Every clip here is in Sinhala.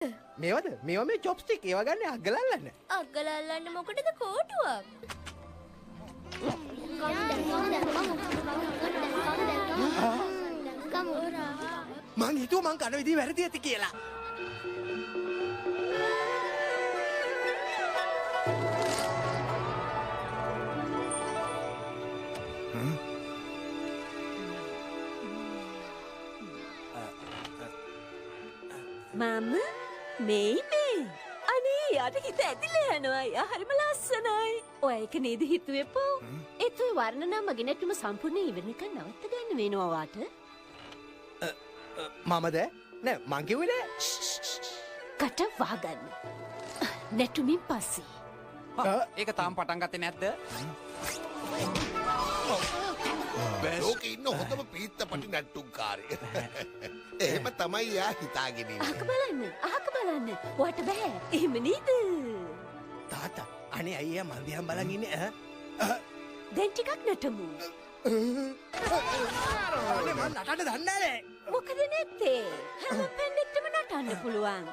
මේවද මේවා මේ චොප්ස්ටික් ඒවා ගන්න අග්ගලල්ලන්න. අග්ගලල්ලන්න මොකටද කෝටුවක්? මං හිතුව මං කන විදිහ වැරදි ඇති කියලා. මම මේ අනේ යාට හිත ඇදිලා යනවා. යා හරිම ලස්සනයි. ඔය එක නේද හිතුවේපෝ? ඒත් ඔය වර්ණනා මගේ නැටුම සම්පූර්ණ ඉවරනකන් නවත්ත ගන්න වෙනවා වාට. මමද නෑ මං කිව්වේ නෑ. කට වහගන්න. නැටුමින් පස්සේ. ඒක තාම පටන් ගත්තේ නැද්ද? ලෝකෙ ඉන්න හොඳම පීත්තපටි නැට්ටුම්කාරය. එහෙම තමයි යා හිතාගෙන ඉන්නේ. අහක බලන්න. ඔයාට බෑ. එහෙම නේද? තාත්තා අනේ අයියා මන් දිහා බලන් ඉන්නේ ඈ. දැන් ටිකක් නටමු. අනේ මන් නටන්න දන්නේ නෑ. මොකද නැත්තේ? හැම පැන්නෙක්ටම නටන්න පුළුවන්.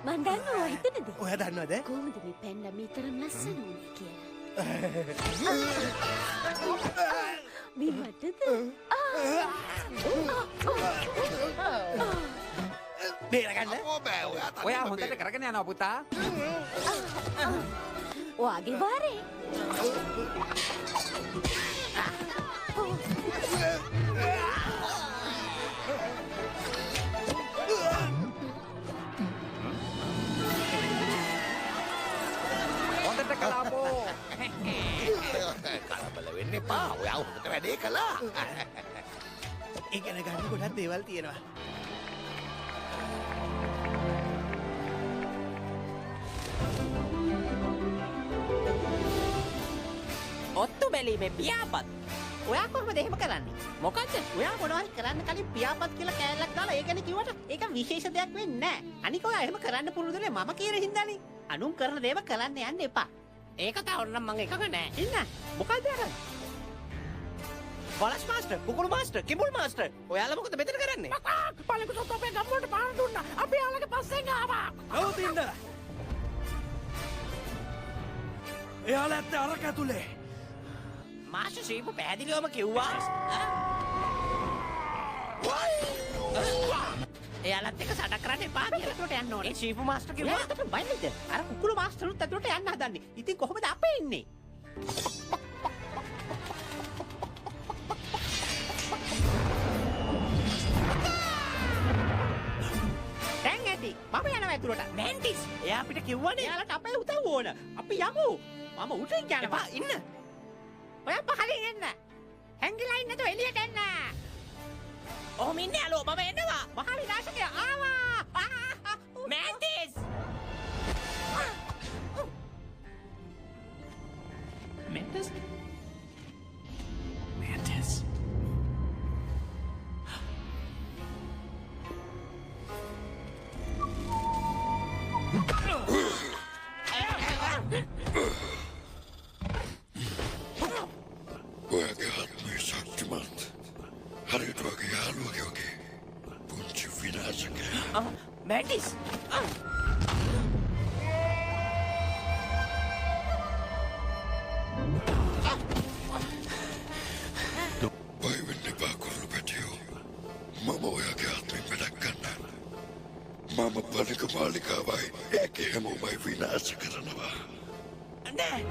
මන් දන්නවා හිතනද? ඔයා දන්නවද? කොහොමද මේ පැන්ලා මේ තරම් ලස්සන වුනේ කියලා? මේ මටද? බේරගන්න. අපෝ බෑ ඔයා තනියම ඔයා හොඳට කරගෙන යනවා පුතා. ඔයාගේ වාරේ. හොඳට කලාපෝ. කලබල වෙන්න එපා. ඔයා හොඳට වැඩේ කළා. ඉගෙන ගන්න ගොඩක් දේවල් තියෙනවා. ඔත්තු බැලීමේ පියාපත්. ඔයා කොහොමද එහෙම කරන්නේ? මොකද්ද? ඔයා මොනවද කරන්න කලින් පියාපත් කියලා කෑල්ලක් දාලා ඒ ගැන කිව්වට ඒක විශේෂ දෙයක් වෙන්නේ නැහැ. අනික ඔයා එහෙම කරන්න පුරුදුනේ මම කියන හින්දානේ. අනුන් කරන දේව කරන්න යන්න එපා. ඒක තවරනම් මම එකක නෑ. ඉන්න. මොකද්ද අර? වලස් මාස්ටර්, කුකුළු මාස්ටර්, කිඹුල් මාස්ටර්. ඔයාලා මොකද මෙතන කරන්නේ? පළකු සොත් අපේ ගම්වලට පාර දුන්නා. අපි යාළගේ පස්සෙන් ආවා. නවතින්න. එයාලා ඇත්තේ අරක ඇතුලේ. මාස්ටර් ශ්‍රීපු පැහැදිලිවම කිව්වා. එයාලත් එක සඩ කරන්න එපා කියලා. ඒකට යන්න ඕනේ. ඒ ශ්‍රීපු මාස්ටර් කිව්වා. ඒකට බයිද? අර කුකුළු මාස්ටරුත් ඇතුළට යන්න හදන්නේ. ඉතින් කොහොමද අපේ ඉන්නේ? දැන් ඇති. මම යනවා ඇතුළට. මැන්ටිස්. එයා අපිට කිව්වනේ. එයාලට අපේ උදව් ඕන. අපි යමු. මම උඩින් යනවා. ඉන්න. ඔයා පහලින් එන්න. හැංගිලා ඉන්න තෝ එළියට එන්න. ඔහොම ඉන්නේ යාළුවෝ මම එනවා. මහා විනාශකය ආවා. මැන්ටිස්. Mantis? Mantis. ඔයාගේ ආත්මය ශක්තිමත්. හරියට වගේ යාළුවගේ වගේ. පුංචි විනාශකයා. මැන්ටිස්. බය වෙන්න එපා කුරුළු පැටියෝ. මම ඔයාගේ ආත්මෙන් වැඩක් ගන්නම්. මම පලික මාලිකාවයි ඒකේ හැමෝමයි විනාශ කරනවා. නෑ.